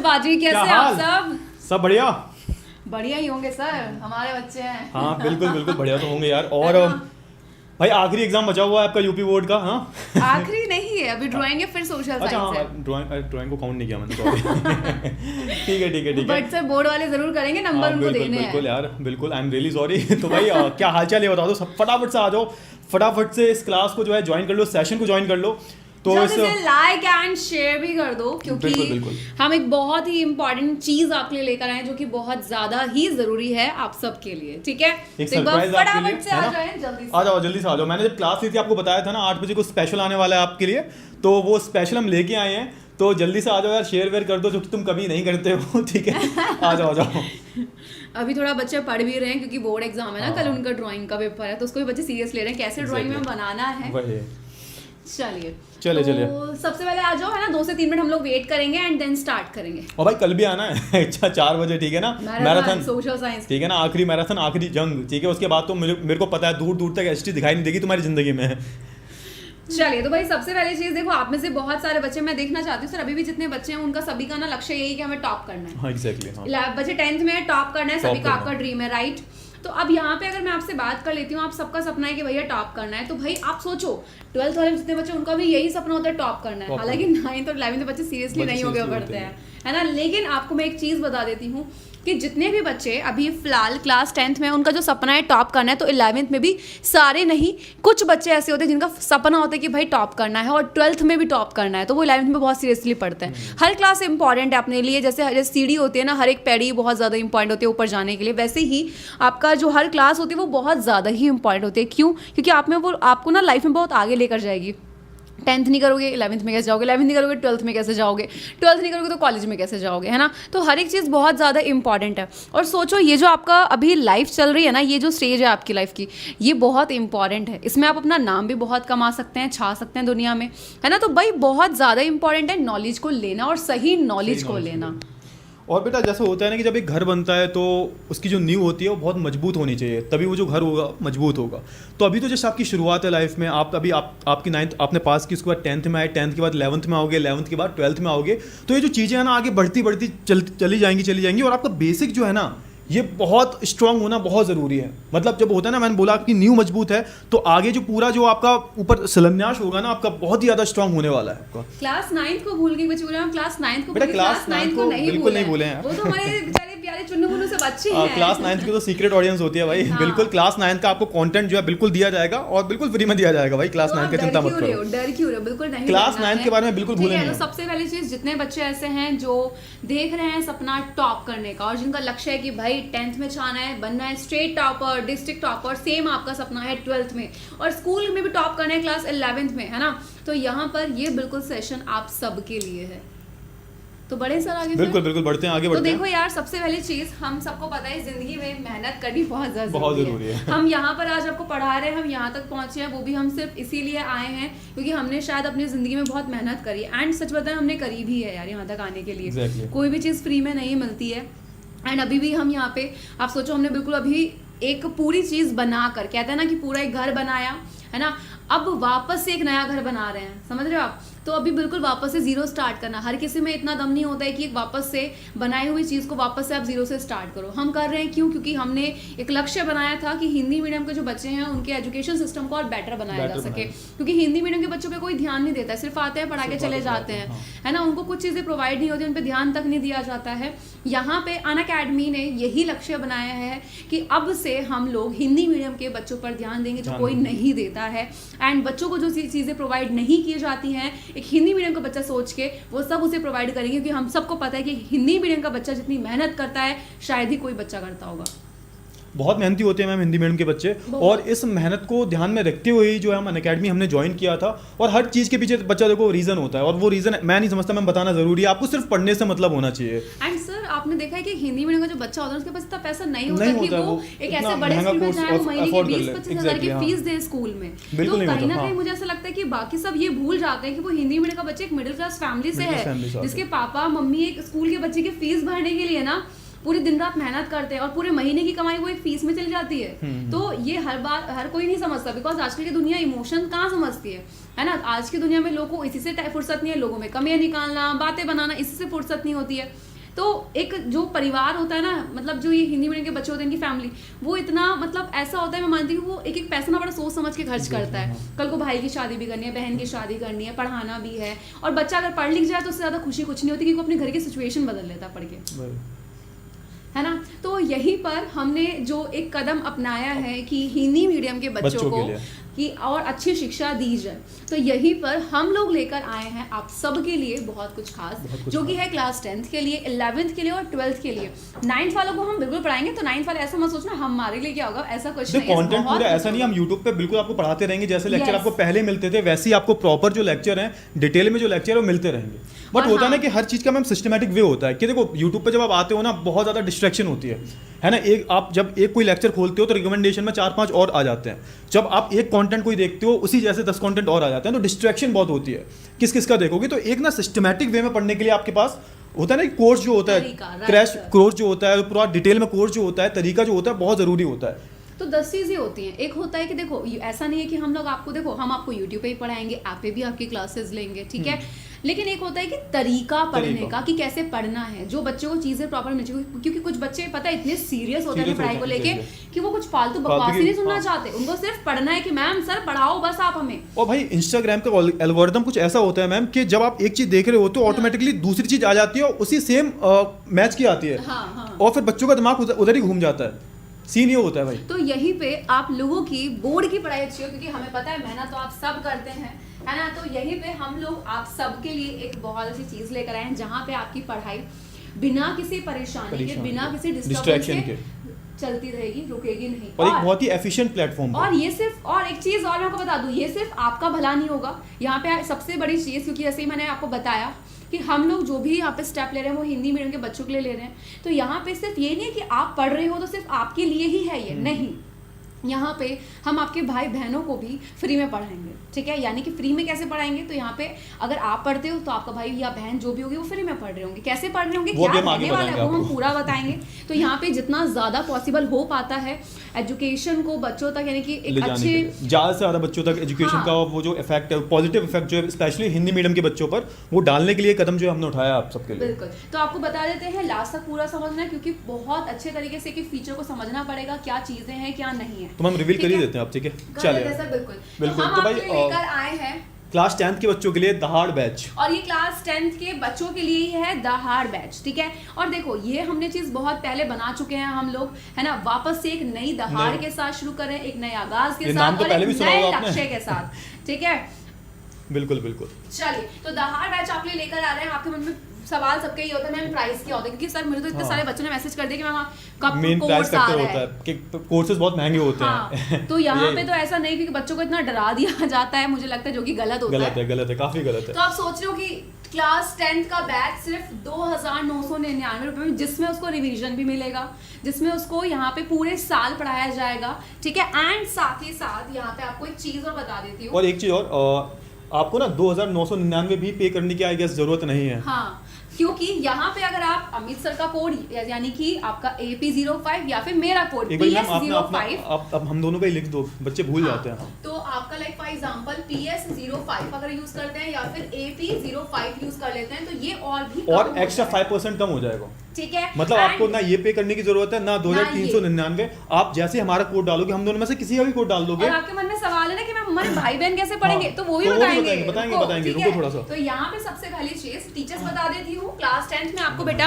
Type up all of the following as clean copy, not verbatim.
बाजी, कैसे आप सब? सब बढ़िया बढ़िया ही होंगे सर, हमारे बच्चे हैं। हाँ बिल्कुल बिल्कुल बढ़िया तो होंगे यार। और भाई आखिरी एग्जाम बचा हुआ है आपका यूपी बोर्ड का? हाँ आखिरी नहीं है, अभी ड्राइंग है, फिर सोशल अच्छा साइंस है। हाँ, ड्राइंग को काउंट नहीं किया मैंने, सॉरी। ठीक है बट सर बोर्ड वाले जरूर करेंगे, नंबर उनको देने हैं। बिल्कुल यार बिल्कुल, आई एम रियली सॉरी। तो भाई क्या हालचाल है बता दो, सब फटाफट से आ जाओ, फटाफट से इस क्लास को जो है ज्वाइन कर लो, सेशन को ज्वाइन कर लो। तो लाइक एंड शेयर भी कर दो, क्योंकि बिल्कुल। हम एक बहुत ही इंपॉर्टेंट चीज आपके लिए लेकर आए जो कि बहुत ज्यादा ही जरूरी है आप सबके लिए, ठीक है? एक बार फटाफट से आ जाए, जल्दी से आ जाओ। मैंने जब क्लास ली थी आपको बताया था ना 8 बजे को स्पेशल आने वाला है आपके लिए, तो वो स्पेशल हम लेके आए हैं। तो जल्दी से आ जाओ यार, शेयर वेयर कर दो जो कि तुम कभी नहीं करते हो, ठीक है? आ जाओ। अभी थोड़ा बच्चे पढ़ भी रहे हैं क्योंकि बोर्ड एग्जाम है ना, कल उनका ड्राइंग का पेपर है, तो उसको भी बच्चे सीरियस ले रहे हैं, कैसे ड्राइंग में बनाना है। चलिए तो सबसे पहले आ जाओ, है ना? 2 से 3 मिनट हम लोग वेट करेंगे एंड देन स्टार्ट करेंगे। और भाई कल भी आना है अच्छा 4 बजे, ठीक है ना? मैराथन सोशल साइंस, ठीक है ना? आखिरी मैराथन, आखिरी जंग, ठीक है? उसके बाद तो मेरे को पता है दूर दूर तक एचटी दिखाई नहीं देगी तुम्हारी जिंदगी में। चलिए तो भाई सबसे पहली चीज देखो, आप में से बहुत सारे बच्चे मैं देखना चाहती हूँ सर, अभी भी जितने बच्चे हैं उनका सभी का ना लक्ष्य यही कि हमें टॉप करना है। हाँ एग्जैक्टली, बच्चे 10th में टॉप करना है, सभी का आपका ड्रीम है, राइट? तो अब यहाँ पे अगर मैं आपसे बात कर लेती हूँ, आप सबका सपना है कि भैया टॉप करना है, तो भाई आप सोचो 12th वाले जितने बच्चे उनका भी यही सपना होता है टॉप करना है। हालांकि 9th और 11th बच्चे सीरियसली नहीं हो गए पढ़ते हैं, है ना? लेकिन आपको मैं एक चीज बता देती हूँ कि जितने भी बच्चे अभी फिलहाल क्लास 10th में उनका जो सपना है टॉप करना है, तो 11th में भी सारे नहीं, कुछ बच्चे ऐसे होते हैं जिनका सपना होता है कि भाई टॉप करना है और 12th में भी टॉप करना है, तो वो 11th में बहुत सीरियसली पढ़ते हैं। हर क्लास इंपॉर्टेंट है अपने लिए, जैसे सीढ़ी होती है ना, हर एक पैड़ी बहुत ज़्यादा इंपॉर्टेंट होती है ऊपर जाने के लिए, वैसे ही आपका जो हर क्लास होती है वो बहुत ज़्यादा ही इंपॉर्टेंट होती है। क्यों? क्योंकि आप में वो आपको ना लाइफ में बहुत आगे लेकर जाएगी। 10th नहीं करोगे 11th में कैसे जाओगे, 11th नहीं करोगे 12th में कैसे जाओगे, 12th नहीं करोगे तो कॉलेज में कैसे जाओगे, है ना? तो हर एक चीज़ बहुत ज़्यादा इंपॉर्टेंट है। और सोचो ये जो आपका अभी लाइफ चल रही है ना, ये जो स्टेज है आपकी लाइफ की, ये बहुत इंपॉर्टेंट है। इसमें आप अपना नाम भी बहुत कमा सकते हैं, छा सकते हैं दुनिया में, है ना? तो भाई बहुत ज़्यादा इंपॉर्टेंट है नॉलेज को लेना और सही नॉलेज को लेना। और बेटा जैसे होता है ना कि जब एक घर बनता है तो उसकी जो नींव होती है वो बहुत मजबूत होनी चाहिए, तभी वो जो घर होगा मजबूत होगा। तो अभी तो जैसे आपकी शुरुआत है लाइफ में, आपकी 9th आपने पास की, उसके बाद 10th में आए, 10th के बाद 11th में आओगे, 11th के बाद 12th में आओगे, तो ये जो चीज़ें हैं ना आगे बढ़ती चली जाएंगी और आपका बेसिक जो है ना ये बहुत स्ट्रांग होना बहुत ज़रूरी है। मतलब जब होता है ना, मैंने बोला आपकी नींव मजबूत है तो आगे जो पूरा जो आपका ऊपर शिलान्यास होगा ना आपका बहुत ही ज़्यादा स्ट्रांग होने वाला है आपका। क्लास 9th को भूल गए बच्चे, बोले हम क्लास 9th को, बेटा क्लास 9th को बिल्कुल नहीं भूले हैं, वो तो हमारे बेचारे प्यारे चुन्नू मुन्नू से बच्चे हैं। क्लास 9th की तो सीक्रेट ऑडियंस होती है भाई। बिल्कुल क्लास 9th का आपको कंटेंट जो है बिल्कुल दिया जाएगा और बिल्कुल फ्री में दिया जाएगा भाई। क्लास 9 की चिंता मत करो, डर क्यों रहे हो, बिल्कुल नहीं। क्लास 9 के बारे में बिल्कुल भूलें नहीं। सबसे पहली चीज, जितने बच्चे ऐसे हैं जो देख रहे हैं सपना टॉप करने का और जिनका लक्ष्य है कि भाई 10th में छाना है, बनना है state topper, district topper, same आपका सपना है 12th में, और स्कूल में भी टॉप करना है क्लास 11th में, है ना? तो यहाँ पर ये बिल्कुल सेशन आप सबके लिए है। तो बड़े सर आगे बिल्कुल बढ़ते हैं, आगे बढ़ते हैं। तो देखो यार, सबसे पहली चीज हम सबको पता है जिंदगी में मेहनत करनी बहुत जरूरी है। हम यहाँ पर आज आपको पढ़ा रहे हैं, हम यहाँ तक पहुंचे हैं, वो भी हम सिर्फ इसीलिए आए हैं क्योंकि हमने शायद अपनी जिंदगी में बहुत मेहनत करी है। एंड सच बताएं हमने करी भी है यार, यहाँ तक आने के लिए कोई भी चीज फ्री में नहीं मिलती है। एंड अभी भी हम यहाँ पे, आप सोचो हमने बिल्कुल अभी एक पूरी चीज बना कर, कहते हैं ना कि पूरा एक घर बनाया है ना, अब वापस से एक नया घर बना रहे हैं, समझ रहे हो आप? तो अभी बिल्कुल वापस से जीरो स्टार्ट करना, हर किसी में इतना दम नहीं होता है कि एक वापस से बनाई हुई चीज़ को वापस से आप जीरो से स्टार्ट करो। हम कर रहे हैं क्यों? क्योंकि हमने एक लक्ष्य बनाया था कि हिंदी मीडियम के जो बच्चे हैं उनके एजुकेशन सिस्टम को और बेटर बनाया जा सके, क्योंकि हिंदी मीडियम के बच्चों पे कोई ध्यान नहीं देता है, सिर्फ आते हैं पढ़ा के चले जाते हैं, है ना? उनको कुछ चीज़ें प्रोवाइड नहीं होती, उन पर ध्यान तक नहीं दिया जाता है। यहाँ पे अनअकैडमी ने यही लक्ष्य बनाया है कि अब से हम लोग हिंदी मीडियम के बच्चों पर ध्यान देंगे जो कोई नहीं देता है। एंड बच्चों को जो चीज़ें प्रोवाइड नहीं की जाती हैं, एक हिंदी मीडियम का बच्चा सोच के वो सब उसे प्रोवाइड करेंगे, क्योंकि हम सबको पता है कि हिंदी मीडियम का बच्चा जितनी मेहनत करता है शायद ही कोई बच्चा करता होगा। बहुत मेहनती होते हैं मैम हिंदी मीडियम के बच्चे, और इस मेहनत को ध्यान में रखते हुए ही जो है हम अनअकैडमी हमने ज्वाइन किया था। और हर चीज़ के पीछे बच्चा देखो रीज़न होता है, और वो रीज़न मैं नहीं समझता, मैं बताना ज़रूरी है, आपको सिर्फ पढ़ने से मतलब होना चाहिए। एंड सर आपने देखा है कि हिंदी मीडियम का जो बच्चा होता है उसके पास इतना पैसा नहीं होता कि वो एक ऐसे बड़े स्कूल में जाए, वो महीने की 20-25 हज़ार की फीस दे स्कूल में। तो कहीं ना कहीं मुझे ऐसा लगता है कि बाकी सब ये भूल जाते हैं कि वो हिंदी मीडियम का बच्चा एक मिडिल क्लास फैमिली से है, जिसके पापा मम्मी एक स्कूल के बच्चे की फीस भरने के लिए ना पूरी दिन रात मेहनत करते हैं और पूरे महीने की कमाई वो एक फीस में चली जाती है। तो ये हर कोई नहीं समझता, बिकॉज आजकल की दुनिया इमोशन कहाँ समझती है ना? आज की दुनिया में लोगों को इसी से फुर्सत नहीं है, लोगों में कमियां निकालना, बातें बनाना, इसी से फुर्सत नहीं होती है तो एक जो परिवार होता है ना, मतलब जो ये हिंदी मीडियम के बच्चे होते हैं, इनकी फैमिली, वो इतना मतलब ऐसा होता है, मैं मानती हूँ वो एक एक पैसा ना बड़ा सोच समझ के खर्च करता है। कल को भाई की शादी भी करनी है, बहन की शादी करनी है, पढ़ाना भी है, और बच्चा अगर पढ़ लिख जाए तो उससे ज़्यादा खुशी कुछ नहीं होती, क्योंकि अपने घर की सिचुएशन बदल लेता है पढ़ के, है ना। तो यहीं पर हमने जो एक कदम अपनाया है कि हिंदी मीडियम के बच्चों को कि और अच्छी शिक्षा दी जाए, तो यहीं पर हम लोग लेकर आए हैं आप सब के लिए बहुत कुछ खास, जो कि है क्लास 10th के लिए, 11th के लिए और 12th के लिए। 9th वालों को हम बिल्कुल पढ़ाएंगे, तो 9th वाले ऐसा मत सोचना हमारे लिए क्या होगा, ऐसा कुछ नहीं है। कंटेंट पूरा ऐसा नहीं, हम YouTube पे बिल्कुल आपको पढ़ाते रहेंगे, जैसे लेक्चर आपको पहले मिलते थे वैसे ही आपको प्रॉपर जो लेक्चर हैं, डिटेल में जो लेक्चर है वो मिलते रहेंगे। बट होता है ना कि हर चीज़ का मैम सिस्टमेटिक वे होता है कि देखो यूट्यूब पे जब आप आते हो ना, बहुत ज़्यादा डिस्ट्रैक्शन होती है ना। एक आप जब एक कोई लेक्चर खोलते हो तो रिकमेंडेशन में 4-5 और आ जाते हैं। जब आप एक कंटेंट कोई देखते हो उसी जैसे 10 कंटेंट और आ जाते हैं, तो डिस्ट्रैक्शन बहुत होती है, किस किस का देखोगे। तो एक ना सिस्टमैटिक वे में पढ़ने के लिए आपके पास होता है ना, कोर्स जो होता है, क्रैश कोर्स जो होता है, पूरा डिटेल में कोर्स जो होता है, तरीका जो होता है, बहुत ज़रूरी होता है। तो 10 चीज़ें होती हैं। एक होता है कि देखो ऐसा नहीं है कि हम लोग आपको, देखो हम आपको यूट्यूब पे ही पढ़ाएंगे, ऐप पे भी आपकी क्लासेस लेंगे, ठीक है, लेकिन एक होता है कि तरीका पढ़ने का, कि कैसे पढ़ना है, जो बच्चों को चीज़ें प्रॉपर मिल जाए। क्योंकि कुछ बच्चे पता है इतने सीरियस होते हैं पढ़ाई को लेके कि वो कुछ फालतू बकवास ही नहीं सुनना चाहते, उनको सिर्फ पढ़ना है कि मैम सर पढ़ाओ बस आप हमें। और भाई इंस्टाग्राम का एल्गोरिदम कुछ ऐसा होता है मैम कि जब आप एक चीज़ देख रहे हो तो ऑटोमेटिकली दूसरी चीज़ आ जाती है और उसी सेम मैच की आती है, और फिर बच्चों का दिमाग उधर ही घूम जाता है। सीन ये होता है भाई। तो यहीं पे आप लोगों की बोर्ड की पढ़ाई अच्छी हो, क्योंकि हमें पता है मेहनत तो आप सब करते हैं, है ना। तो यहीं पे हम लोग आप सबके लिए एक बहुत अच्छी चीज़ लेकर आए हैं, जहाँ पे आपकी पढ़ाई बिना किसी परेशानी के, बिना किसी डिस्ट्रैक्शन के चलती रहेगी, रुकेगी नहीं, और एक बहुत ही एफिशिएंट प्लेटफॉर्म। और ये सिर्फ, और एक चीज़ और मैं आपको बता दूं, ये सिर्फ आपका भला नहीं होगा यहाँ पे। सबसे बड़ी चीज़, क्योंकि जैसे ही मैंने आपको बताया कि हम लोग जो भी यहाँ पे स्टेप ले रहे हैं वो हिंदी मीडियम के बच्चों के लिए ले रहे हैं, तो यहाँ पे सिर्फ ये नहीं है कि आप पढ़ रहे हो तो सिर्फ आपके लिए ही है ये, नहीं। यहाँ पे हम आपके भाई बहनों को भी फ्री में पढ़ाएंगे, ठीक है। यानी कि फ्री में कैसे पढ़ाएंगे, तो यहाँ पे अगर आप पढ़ते हो तो आपका भाई या बहन जो भी होगी वो फ्री में पढ़ रहे होंगे। कैसे पढ़ रहे होंगे, क्या रहने वाला है, वो हम पूरा बताएंगे। तो यहाँ पे जितना ज़्यादा पॉसिबल हो पाता है एजुकेशन को बच्चों तक, यानी कि एक अच्छे ज़्यादा से ज़्यादा बच्चों तक एजुकेशन का वो जो इफेक्ट है, पॉजिटिव इफेक्ट जो है स्पेशली हिंदी मीडियम के बच्चों पर, वो डालने के लिए कदम जो हमने उठाया आप सबके लिए। बिल्कुल। तो आपको बता देते हैं, लास्ट तक पूरा समझना है, क्योंकि बहुत अच्छे तरीके से कि फीचर को समझना पड़ेगा, क्या चीज़ें हैं क्या नहीं है। तो हम रिवील कर ही देते हैं आप, ठीक है। चलिए सर बिल्कुल। बिल्कुल। तो भाई लेकर आए हैं क्लास 10th के बच्चों के लिए दहाड़ बैच, और ये क्लास 10th के बच्चों के लिए ही है दहाड़ बैच, ठीक है। और देखो ये हमने चीज बहुत पहले बना चुके हैं हम लोग, है ना। वापस से एक नई दहाड़ के साथ शुरू करें, एक नए आगाज के साथ, और एक नए लक्ष्य के साथ, ठीक है। बिल्कुल बिल्कुल। चलिए, तो दहाड़ बैच आप लेकर आ रहे हैं। आपके मन में सवाल सबके ही होता है मैम प्राइस क्या होता है, क्योंकि सर मुझे तो इतने सारे बच्चों ने मैसेज कर दिया कि मैम कब कोर्स आ रहा है कि कोर्सेज बहुत महंगे होते हैं। तो यहाँ पे तो ऐसा नहीं, क्योंकि बच्चों को इतना डरा दिया जाता है, मुझे लगता है, जो कि गलत होता है। गलत है, काफी गलत है। तो आप सोच रहे हो कि क्लास 10th का बैच सिर्फ 2,999 रुपए में, जिसमें उसको रिवीजन भी मिलेगा, जिसमें उसको यहाँ पे पूरे साल पढ़ाया जाएगा, ठीक है। एंड साथ ही साथ यहाँ पे आपको एक चीज और बता देती हूँ, और एक चीज और, आपको ना 2,999 भी पे करने की आई गेस जरूरत नहीं है। हाँ, क्योंकि यहाँ पे अगर आप अमित सर का कोड, यानी कि आपका AP05 या फिर मेरा कोड PS05, अब हम दोनों का ही लिख दो, बच्चे भूल जाते हैं। तो आपका लाइक फॉर एग्जांपल PS05 अगर यूज करते हैं या फिर AP05 यूज कर लेते हैं, तो ये और भी और एक्स्ट्रा 5% कम हो जाएगा, ठीक है। मतलब आपको ना ये पे करने की जरूरत है, ना 2,399। आप जैसे हमारा कोड डालोगे, हम दोनों में से किसी का भी कोड डाल दोगे। और आपके मन में सवाल है ना कि मैं हमारे भाई बहन कैसे पढ़ेंगे, तो वो भी बताएंगे। रुको थोड़ा सा। तो यहाँ पे सबसे पहली चीज टीचर्स बता देती हूँ। क्लास 10th में आपको बेटा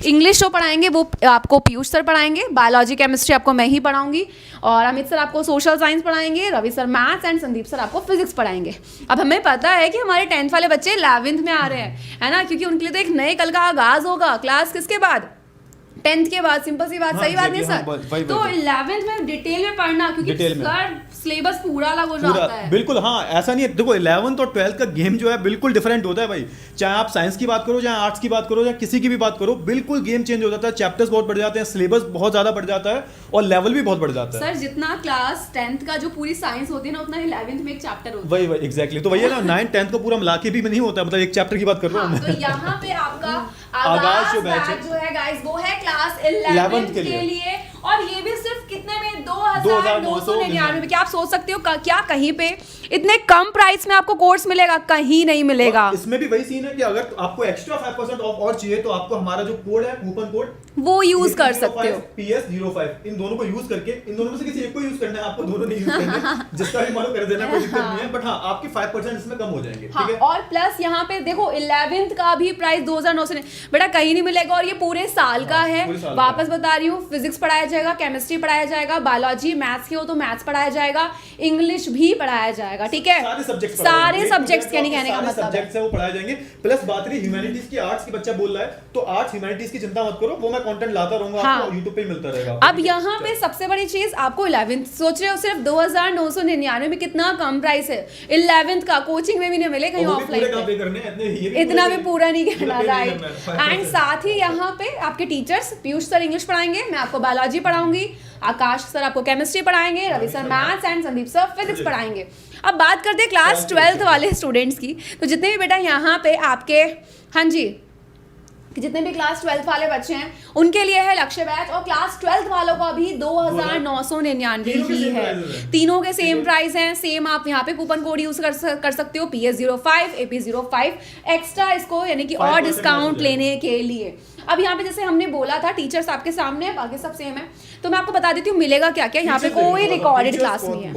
इंग्लिश जो पढ़ाएंगे वो आपको पीयूष सर पढ़ाएंगे, बायोलॉजी केमिस्ट्री आपको मैं ही पढ़ाऊंगी, और अमित सर आपको सोशल साइंस पढ़ाएंगे, Ravi sir maths, and Sandeep sir आपको फिजिक्स पढ़ाएंगे। अब हमें पता है कि हमारे 10th वाले बच्चे 11th में आ रहे हैं, है ना, क्योंकि उनके लिए तो एक नए कल का आगाज होगा। क्लास किसके बाद, 10th के बाद, सिंपल सी बात, सही बात नहीं सर। तो 11th में डिटेल में पढ़ना, क्योंकि सिलेबस पूरा अलग हो जाता है। बिल्कुल, हाँ, ऐसा नहीं है। देखो 11th और 12th का गेम जो है बिल्कुल डिफरेंट होता है भाई। चाहे आप साइंस की बात करो, चाहे आर्ट्स की बात करो, चाहे किसी की भी बात करो, बिल्कुल गेम चेंज हो जाता है। चैप्टर्स बहुत बढ़ जाते हैं, सिलेबस बहुत ज्यादा बढ़ जाता है, और लेवल भी बहुत बढ़ जाता है। सर जितना क्लास 10th का जो पूरी साइंस होती है ना, उतना ही 11th में एक चैप्टर होता है। वही एग्जैक्टली। तो वही है ना, 9th 10th को पूरा मिला के भी नहीं होता, मतलब एक चैप्टर की बात कर रहा हूँ। तो यहाँ पे आपका आगाज जो है गाइस, वो है क्लास 11th के लिए, और ये भी सिर्फ कितने में 2,999 में। क्या आप सोच सकते हो क्या कहीं पे इतने कम प्राइस में आपको कोर्स मिलेगा? कहीं नहीं मिलेगा। इसमें भी वही सीन है कि अगर आपको एक्स्ट्रा 5% ऑफ और चाहिए तो आपको हमारा जो कोड है, कूपन कोड, वो यूज कर सकते हो। PS05 इन दोनों को यूज करके, इन दोनों में से किसी एक को यूज करना है, आपको दोनों नहीं यूज करने, जिसका भी मानो कर देना, कोई दिक्कत नहीं है। बट हाँ, आपके 5% इसमें कम हो जाएंगे। हाँ, ठीक है। और प्लस यहाँ पे देखो 11th का भी प्राइस 2,900 बेटा कहीं नहीं मिलेगा, और ये पूरे साल का है। वापस बता रही हूँ, फिजिक्स पढ़ाया जाएगा, केमिस्ट्री पढ़ाया जाएगा, बायोलॉजी मैथ्स के हो तो मैथ्स पढ़ाया जाएगा, इंग्लिश भी पढ़ाया जाएगा। ठीक है, सारे सब्जेक्ट्स कहने का मतलब सब्जेक्ट्स है वो पढ़ाए जाएंगे। प्लस बात रही ह्यूमैनिटीज की, आर्ट्स की बच्चा बोल रहा है, तो आर्ट्स ह्यूमैनिटीज की चिंता मत करो, वो मैं कंटेंट लाता रहूंगा। हाँ। आपको YouTube पे मिलता रहेगा। अब यहाँ पे सबसे बड़ी चीज, आपको 11th सोच रहे हो सिर्फ 2,999 में, कितना कम प्राइस है। 11th का कोचिंग में भी नहीं मिले, कहीं ऑफलाइन इतना भी पूरा नहीं करना, राइट। एंड साथ ही यहाँ पे आपके टीचर्स, पीयूष सर इंग्लिश पढ़ाएंगे, मैं आपको बायोलॉजी पढ़ाऊंगी, आकाश सर आपको केमिस्ट्री पढ़ाएंगे, Ravi sir maths and Sandeep sir physics पढ़ाएंगे। अब बात करते हैं क्लास 12th वाले स्टूडेंट्स की। तो जितने भी बेटा यहाँ पे आपके, हाँ जी, जितने भी क्लास 12th वाले बच्चे हैं उनके लिए है लक्ष्य बैच, और क्लास 12th वालों का भी 2,999 ही है। तीनों के सेम प्राइस हैं, सेम। आप यहाँ पे कूपन कोड यूज कर सकते हो, PS05 AP05 एक्स्ट्रा इसको, यानी कि और डिस्काउंट लेने के लिए। अब यहाँ पे जैसे हमने बोला था टीचर्स आपके सामने है, बाकी सब सेम है, तो मैं आपको बता देती हूँ मिलेगा क्या क्या। यहाँ पे कोई रिकॉर्डेड क्लास नहीं है,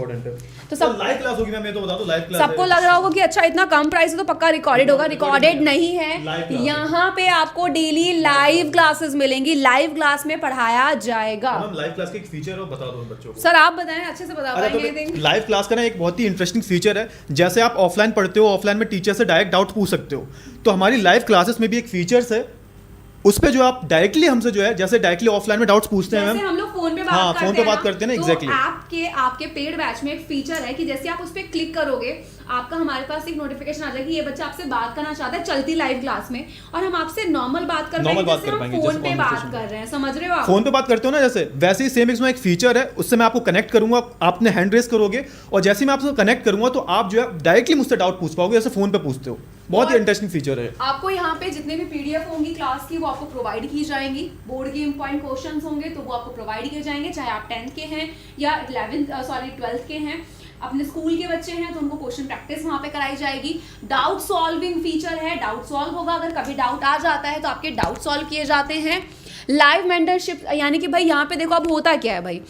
तो सब लाइव क्लास होगी। मैं तो बता दूं, लाइव क्लास सबको लग रहा होगा कि अच्छा इतना कम प्राइस है तो पक्का रिकॉर्डेड होगा। रिकॉर्डेड नहीं है, यहाँ पे आपको डेली लाइव क्लासेस मिलेंगी, लाइव क्लास में पढ़ाया जाएगा। हम लाइव क्लास का एक फीचर है, बता दो बच्चों को। सर आप बताएं, अच्छे से बता पाएंगे। लाइव क्लास का ना एक बहुत ही इंटरेस्टिंग फीचर है। जैसे आप ऑफलाइन पढ़ते हो, ऑफलाइन में टीचर से डायरेक्ट डाउट पूछ सकते हो, तो हमारी लाइव क्लासेस में भी एक फीचर्स है, उस पे जो आप डायरेक्टली हमसे जो है, जैसे डायरेक्टली ऑफलाइन में डाउट्स पूछते हैं, हम लोग फोन पे बात हाँ, करते फोन पे बात करते हैं ना, एग्जैक्टली। तो आपके पेड बैच में एक फीचर है कि जैसे आप उस पे क्लिक करोगे, आपका हमारे पास एक नोटिफिकेशन आ जाएगी, ये बच्चा आपसे बात करना चाहता है चलती लाइव क्लास में, और हम आपसे नॉर्मल बात कर पाएंगे, जैसे हम फोन पे बात कर रहे हैं। समझ रहे हो आप? फोन पे बात करते हो ना जैसे, वैसे ही सेम इसमें एक फीचर है, उससे मैं आपको कनेक्ट करूंगा, आपने हैंड रेस करोगे, और जैसे मैं आपसे कनेक्ट करूंगा तो आप जो है डायरेक्टली मुझसे डाउट पूछ पाओगे, जैसे फोन पे पूछते हो। बहुत ही इंटरेस्टिंग फीचर है। आपको यहाँ पे जितने भी PDF होंगी क्लास की, वो आपको प्रोवाइड की जाएंगी। बोर्ड के इंपॉर्टेंट क्वेश्चंस होंगे तो वो आपको प्रोवाइड किए जाएंगे, चाहे आप 10th के हैं या 12th के हैं। अपने स्कूल के बच्चे हैं तो उनको क्वेश्चन प्रैक्टिस वहाँ पे कराई जाएगी। डाउट सॉल्विंग फीचर है, डाउट सॉल्व होगा, अगर कभी डाउट आ जाता है तो आपके डाउट सॉल्व किए जाते हैं। लाइव मेंटरशिप, यानी कि भाई यहाँ पे देखो अब होता क्या है भाई,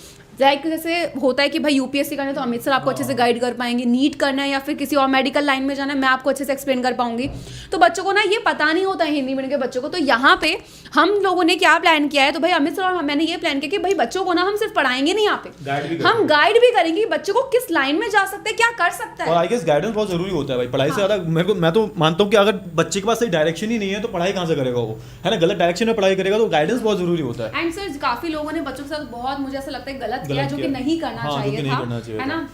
लाइक जैसे होता है कि भाई UPSC करना है तो अमित सर आपको अच्छे से गाइड कर पाएंगे, नीट करना है या फिर किसी और मेडिकल लाइन में जाना है मैं आपको अच्छे से एक्सप्लेन कर पाऊंगी। तो बच्चों को ना ये पता नहीं होता है, हिंदी मीडियम के बच्चों को। तो यहाँ पे हम लोगों ने क्या प्लान किया है, तो भाई अमित सर और मैंने ये प्लान किया कि भाई बच्चों को ना हम सिर्फ पढ़ाएंगे नहीं, यहाँ पे हम गाइड भी करेंगे बच्चों को किस लाइन में जा सकते हैं, क्या कर सकता है। और आई गेस गाइडेंस बहुत जरूरी होता है भाई, पढ़ाई से ज्यादा। मैं तो मानता हूँ कि अगर बच्चे के पास सही डायरेक्शन ही नहीं है तो पढ़ाई कहाँ से करेगा वो, है ना। गलत डायरेक्शन में पढ़ाई करेगा तो गाइडेंस बहुत जरूरी होता है। एंड सर काफी लोगों ने बच्चों के साथ बहुत, मुझे ऐसा लगता है, गलत किया, जो कि नहीं करना चाहिए था, है ना।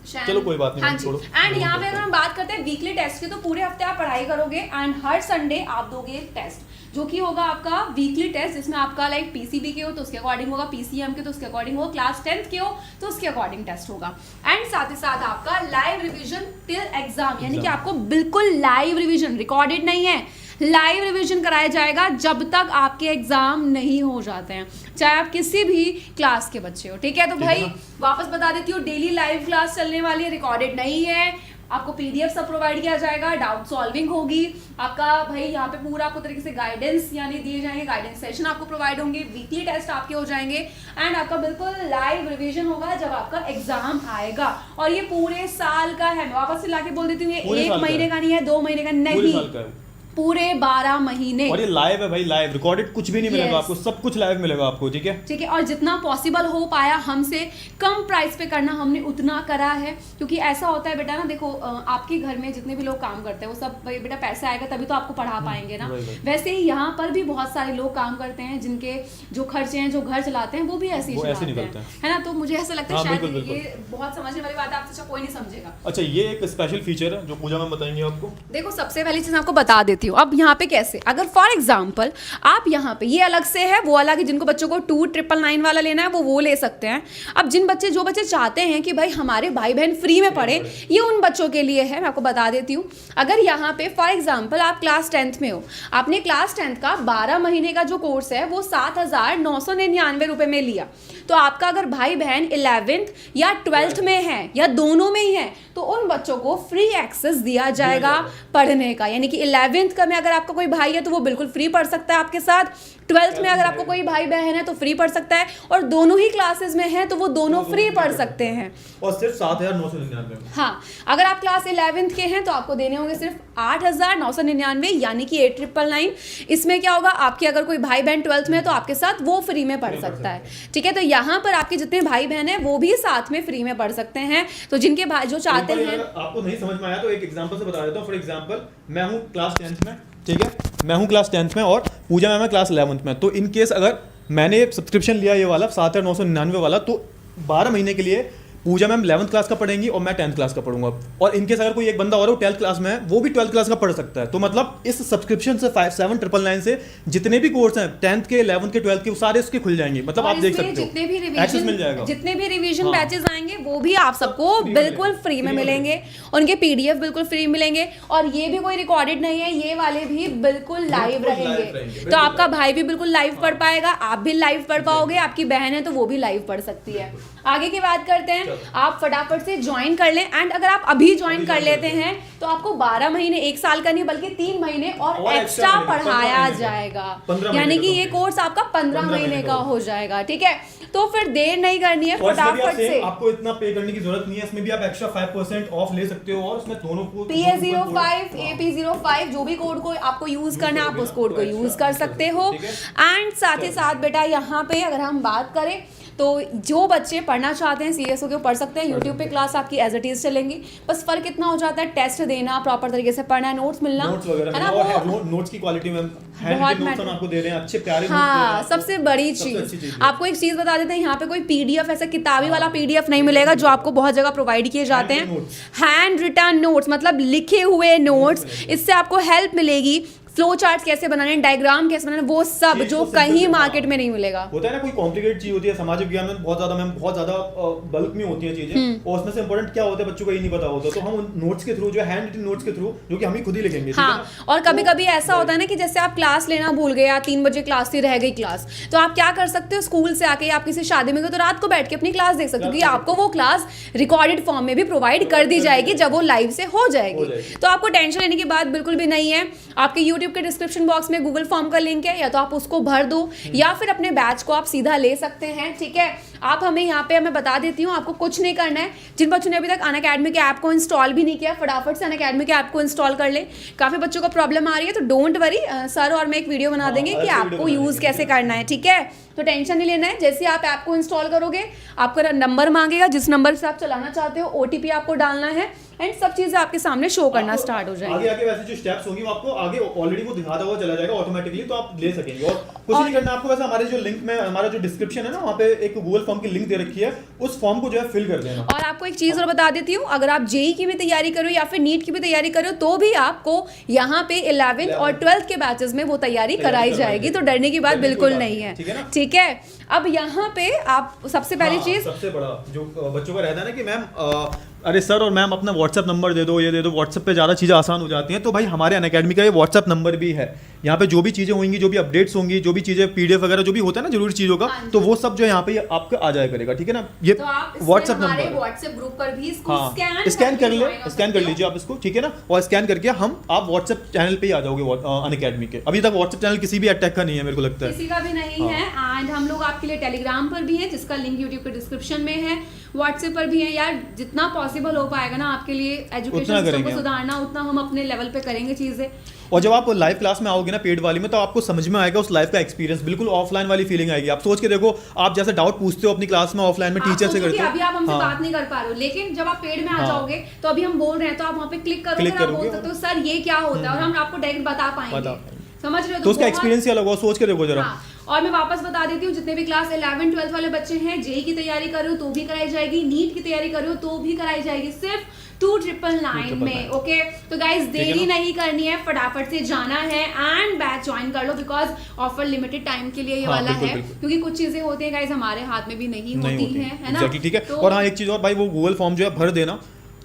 चलो कोई बात नहीं। हाँ जी। एंड यहाँ पे अगर हम बात करते हैं वीकली टेस्ट की, तो पूरे हफ्ते आप पढ़ाई करोगे एंड हर संडे आप दोगे टेस्ट, जो कि होगा आपका वीकली टेस्ट, जिसमें आपका लाइक PCB के हो तो उसके अकॉर्डिंग होगा, PCM के तो उसके अकॉर्डिंग होगा, क्लास 10th के हो तो उसके अकॉर्डिंग टेस्ट होगा। एंड साथ ही साथ आपका लाइव रिविजन टिल एग्जाम, यानी कि आपको बिल्कुल लाइव रिविजन, रिकॉर्डेड नहीं है, लाइव रिवीजन कराया जाएगा जब तक आपके एग्जाम नहीं हो जाते हैं, चाहे आप किसी भी क्लास के बच्चे हो। ठीक है, तो भाई वापस बता देती हूँ, डेली लाइव क्लास चलने वाली है, रिकॉर्डेड नहीं है। आपको PDF सब प्रोवाइड किया जाएगा, डाउट सॉल्विंग होगी आपका भाई, यहाँ पे पूरा आपको तरीके से गाइडेंस यानी दिए जाएंगे, गाइडेंस सेशन आपको प्रोवाइड होंगे, वीकली टेस्ट आपके हो जाएंगे एंड आपका बिल्कुल लाइव रिवीजन होगा जब आपका एग्जाम आएगा। और ये पूरे साल का है, मैं वापस से लाके बोल देती हूँ, ये 1 महीने का नहीं है, 2 महीने का नहीं, पूरे 12 महीने। और ये लाइव है भाई, लाइव, रिकॉर्डेड कुछ भी नहीं मिलेगा आपको, सब कुछ लाइव मिलेगा आपको। ठीक है, ठीक है। और जितना पॉसिबल हो पाया हमसे कम प्राइस पे करना हमने उतना करा है, क्योंकि ऐसा होता है बेटा ना, देखो आपके घर में जितने भी लोग काम करते हैं वो सब बेटा पैसा आएगा तभी तो आपको पढ़ा पाएंगे ना। वैसे ही यहाँ पर भी बहुत सारे लोग काम करते हैं जिनके जो खर्चे हैं, जो घर चलाते हैं, वो भी ऐसे ही चलाते हैं, है ना। तो मुझे ऐसा लगता है शायद ये बहुत समझने वाली बात है, आपसे कोई नहीं समझेगा। अच्छा, ये एक स्पेशल फीचर है जो पूजा मैम बताएंगे आपको। देखो, सबसे पहली चीज आपको बता देती हूँ। अब यहाँ पे कैसे, अगर फॉर एग्जांपल आप यहाँ पे, ये अलग से है, वो अलग है, जिनको बच्चों को 2999 वाला लेना है वो ले सकते हैं। अब जो बच्चे चाहते हैं कि भाई हमारे भाई बहन फ्री में पढ़े, ये उन बच्चों के लिए है। मैं आपको बता देती हूँ, अगर यहाँ पे फॉर एग्जांपल आप क्लास 10th में हो, आपने क्लास 10th का 12 महीने का जो कोर्स है वो 7,999 रुपए में लिया, तो आपका अगर भाई बहन 11th या 12th में है या दोनों में ही है तो उन बच्चों को फ्री एक्सेस दिया जाएगा पढ़ने का। यानी कि 11th का में अगर आपका कोई भाई है तो वो बिल्कुल फ्री पढ़ सकता है आपके साथ, 12th में अगर आपको कोई भाई बहन है तो फ्री पढ़ सकता है, और दोनों ही क्लासेस में है तो वो दोनों फ्री पढ़ सकते हैं। और सिर्फ 7,999। हाँ, अगर आप क्लास 11th के हैं तो आपको देने होंगे सिर्फ 8,999, यानी कि 8,999। इसमें क्या होगा, आपके अगर कोई भाई बहन 12th में है तो आपके साथ वो फ्री में पढ़ सकता है, ठीक है। तो यहाँ पर आपके जितने भाई बहन है वो भी साथ में फ्री में पढ़ सकते हैं। तो जिनके भाई जो चाहते हैं, आपको नहीं समझ में आया तो एक एग्जांपल से बता देता हूँ। फॉर एग्जांपल मैं हूँ क्लास 10th में, ठीक है, मैं हूँ क्लास 10th में और पूजा मैम है क्लास 11th में। तो इन केस अगर मैंने सब्सक्रिप्शन लिया ये वाला 7,999 वाला, तो 12 महीने के लिए पूजा मैम 11th क्लास का पढ़ेंगी और मैं 10th क्लास का पढ़ूंगा। और इनकेस अगर कोई एक बंदा और 12th क्लास में है वो भी 12th क्लास का पढ़ सकता है। तो मतलब इस सब्सक्रिप्शन से 7,999 से जितने भी कोर्स हैं 10th के 11th के 12th के वो सारे उसके खुल जाएंगे। मतलब आप देख सकते हो एक्सेस मिल जाएगा। जितने भी रिवीजन बैचेस आएंगे वो भी आप सबको बिल्कुल फ्री में मिलेंगे, उनके पीडीएफ बिल्कुल फ्री मिलेंगे। और ये भी कोई रिकॉर्डेड नहीं है, ये वाले भी बिल्कुल लाइव रहेंगे। तो आपका भाई भी बिल्कुल लाइव पढ़ पाएगा, आप भी लाइव पढ़ पाओगे, आपकी बहन है तो वो भी लाइव पढ़ सकती है। आगे की बात करते हैं, आप फटाफट से ज्वाइन कर लें। एंड अगर आप अभी ज्वाइन कर लेते हैं तो आपको 12 महीने, 1 साल का नहीं बल्कि 3 महीने और एक्स्ट्रा पढ़ाया जाएगा, यानी कि ये कोर्स आपका 15 महीने का हो जाएगा, ठीक है। तो फिर देर नहीं करनी है, फटाफट से। आपको इतना पे करने की जरूरत नहीं है, इसमें भी आप एक्स्ट्रा 5% ऑफ ले सकते हो और उसमें दोनों को PA05 AP05 जो भी कोड को आपको यूज करना है आप उस कोड को यूज कर सकते हो। एंड साथ ही साथ बेटा यहाँ पे अगर हम बात करें तो जो बच्चे पढ़ना चाहते हैं CSO के पढ़ सकते हैं। यूट्यूब पे क्लास आपकी एज इट इज चलेंगी, बस फर्क इतना हो जाता है टेस्ट देना, प्रॉपर तरीके से पढ़ना, नोट्स मिलना, है ना, वो नोट्स की क्वालिटी में बहुत नोट्स हम आपको दे रहे हैं, अच्छे प्यारे। हाँ, सबसे बड़ी चीज आपको एक चीज बता देते हैं, यहाँ पे कोई PDF ऐसा किताबी वाला PDF नहीं मिलेगा जो आपको बहुत जगह प्रोवाइड किए जाते हैं। हैंड रिटन नोट्स मतलब लिखे हुए नोट्स, इससे आपको हेल्प मिलेगी। फ्लो चार्ट्स कैसे बनाने, डायग्राम कैसे बनाने, वो सब जो कहीं मार्केट में नहीं मिलेगा। होता है ना कोई कॉम्प्लिकेटेड चीज होती है, सामाजिक विज्ञान में बहुत ज्यादा बल्क में होती है चीजें, और उसमें से इंपॉर्टेंट क्या होता है बच्चों को ये नहीं पता होता। तो हम उन नोट्स के थ्रू, जो हैंड रिटन नोट्स के थ्रू, जो कि हम ही खुद ही लिखेंगे। हाँ, और कभी कभी ऐसा होता है ना कि जैसे आप क्लास लेना भूल गए या 3 बजे क्लास थी, रह गई क्लास, तो आप क्या कर सकते हो, स्कूल से आके आप किसी शादी में गए तो रात को बैठ के अपनी क्लास देख सकते हो, क्योंकि आपको वो क्लास रिकॉर्डेड फॉर्म में भी प्रोवाइड कर दी जाएगी जब वो लाइव से हो जाएगी। तो आपको टेंशन लेने की बात बिल्कुल भी नहीं है। आपके यूट्यूब के डिस्क्रिप्शन बॉक्स में गूगल फॉर्म का लिंक है, या तो आप उसको भर दो या फिर अपने बैच को आप सीधा ले सकते हैं, ठीक है। आप हमें यहाँ पे मैं बता देती हूँ, आपको कुछ नहीं करना है। जिन बच्चों ने अभी तक अनअकैडमी के ऐप को इंस्टॉल भी नहीं किया, फटाफट से अनअकैडमी के ऐप को इंस्टॉल कर ले। काफी बच्चों को प्रॉब्लम आ रही है तो डोंट वरी, सर और मैं एक वीडियो बना देंगे कि आपको यूज कैसे करना है, ठीक है। तो टेंशन नहीं लेना है। जैसे आप ऐप को इंस्टॉल करोगे आपका नंबर मांगेगा, जिस नंबर से आप चलाना चाहते हो OTP आपको डालना है, एंड सब चीजें आपके सामने शो करना स्टार्ट हो जाएगी। आगे वैसे जो स्टेप्स होंगी वो आपको आगे ऑलरेडी वो दिखाता हुआ चला जाएगा ऑटोमेटिकली, तो आप ले सकेंगे। और कुछ नहीं करना आपको, वैसे हमारे जो लिंक में, हमारा जो डिस्क्रिप्शन है ना, वहाँ पे एक गूगल फॉर्म की लिंक दे रखी है, उस फॉर्म को जो है फिल कर देना। और आपको एक चीज और बता देती हूँ, अगर आप JEE की भी तैयारी करो या फिर नीट की भी तैयारी करो तो भी आपको यहाँ पे 11th और 12th के बैचेस में वो तैयारी कराई जाएगी, तो डरने की बात बिल्कुल नहीं है, ठीक है। अब यहाँ पे आप सबसे पहली चीज, सबसे बड़ा जो बच्चों का रहता है ना कि मैम अरे सर और मैम अपना व्हाट्सएप नंबर दे दो, ये दे दो, व्हाट्सएप पे ज़्यादा चीज़ें आसान हो जाती हैं। तो भाई हमारे अनअकैडमी का ये व्हाट्सएप नंबर भी है, यहाँ पे जो भी चीज़ें होंगी, जो भी अपडेट्स होंगी, जो भी चीज़ें PDF वगैरह जो भी होता है ना जरूरी चीज़ों का, तो वो सब जो यहाँ पे आपको आ जाया करेगा, ठीक है ना। ये व्हाट्सएप नंबर, व्हाट्सएप ग्रुप पर भी इसको स्कैन कर लीजिए आप इसको, ठीक है ना। और स्कैन करके आप व्हाट्सएप चैनल पे ही आ जाओगे अनअकैडमी के। अभी तक व्हाट्सएप चैनल किसी भी अटैक का नहीं है, मेरे को लगता है किसी का भी नहीं है। एंड हम लोग आपके लिए टेलीग्राम पर भी है, जिसका लिंक यूट्यूब के डिस्क्रिप्शन में है, व्हाट्सएप पर भी है। यार जितना पॉसिबल हो पाएगा ना आपके लिए एजुकेशन सिस्टम को सुधारना, उतना हम अपने लेवल पे करेंगे चीजें। और जब आप लाइव क्लास में आओगे ना पेड वाली में, तो आपको समझ में आएगा उस लाइव का एक्सपीरियंस, बिल्कुल ऑफलाइन वाली फीलिंग आएगी। आप सोच के देखो, आप जैसे डाउट पूछते हो अपनी क्लास में ऑफलाइन में टीचर से करते हो, अभी आप हमसे बात नहीं कर पा रहे हो, लेकिन जब आप पेड में आ जाओगे तो अभी हम बोल रहे हैं तो आप वहाँ पे क्लिक करोगे, आप बोल सकते हो सर ये क्या होता है, और हम आपको डायरेक्ट बता पाएंगे, समझ रहे हो। तो उसका एक्सपीरियंस ही अलग होगा, सोच के देखो जरा। और मैं वापस बता देती हूँ, जितने भी क्लास 11 12 वाले बच्चे हैं, JEE की तैयारी कर रहे हो तो भी कराई जाएगी, नीट की तैयारी कर रहे हो तो भी कराई जाएगी, सिर्फ 2999 में, ओके। तो गाइस देरी नहीं करनी है, फटाफट से जाना है एंड बैच ज्वाइन कर लो, बिकॉज ऑफर लिमिटेड टाइम के लिए ये वाला है, क्योंकि कुछ चीजें होती हैं गाइस हमारे हाथ में भी नहीं होती हैं, है ना। ठीक है। और हाँ, एक चीज और भाई, वो गूगल फॉर्म जो है भर देना,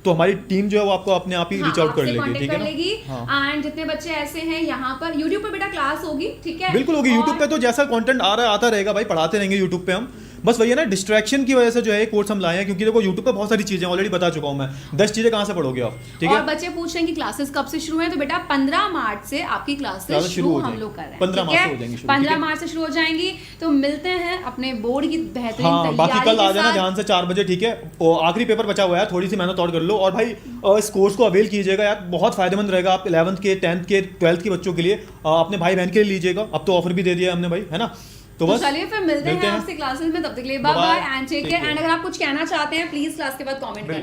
तो हमारी टीम जो है वो आपको अपने आप ही रीच आउट कर लेगी, ठीक है ना। एंड जितने बच्चे ऐसे हैं यहाँ पर YouTube पे बेटा क्लास होगी, ठीक है, बिल्कुल होगी। YouTube पे तो जैसा कंटेंट आ रहा है आता रहेगा भाई, पढ़ाते रहेंगे YouTube पे हम। बस वही है ना, डिस्ट्रैक्शन की वजह से जो है कोर्स हम लाए हैं, क्योंकि देखो यूट्यूब पे बहुत सारी चीजें ऑलरेडी बता चुका हूँ मैं, 10 चीजें कहाँ से पढ़ोगे आप, ठीक है। और बच्चे पूछ रहे हैं कि क्लासेस कब से शुरू हैं, तो बेटा 15 मार्च से आपकी क्लासेस शुरू हम लोग कर रहे हैं, 15 मार्च से हो जाएंगी शुरू, 15 मार्च से शुरू हो जाएंगी। तो मिलते हैं अपने बोर्ड की बेहतरीन हाँ, बाकी तैयारी कल आ के जाना साथ। ध्यान से 4 बजे, ठीक है। और आखिरी पेपर बचा हुआ है, थोड़ी सी मेहनत और कर लो, और भाई इस कोर्स को अवेल कीजिएगा यार, बहुत फायदेमंद रहेगा। आप 11th के 10th के 12th के बच्चों के लिए, अपने भाई बहन के लिए लीजिएगा, अब तो ऑफर भी दे दिया हमने भाई, है ना। तो बस चलिए फिर मिलते हैं आपसे क्लासेस में, तब तक के लिए bye bye and take care. And अगर आप कुछ कहना चाहते हैं प्लीज क्लास के बाद कमेंट करें।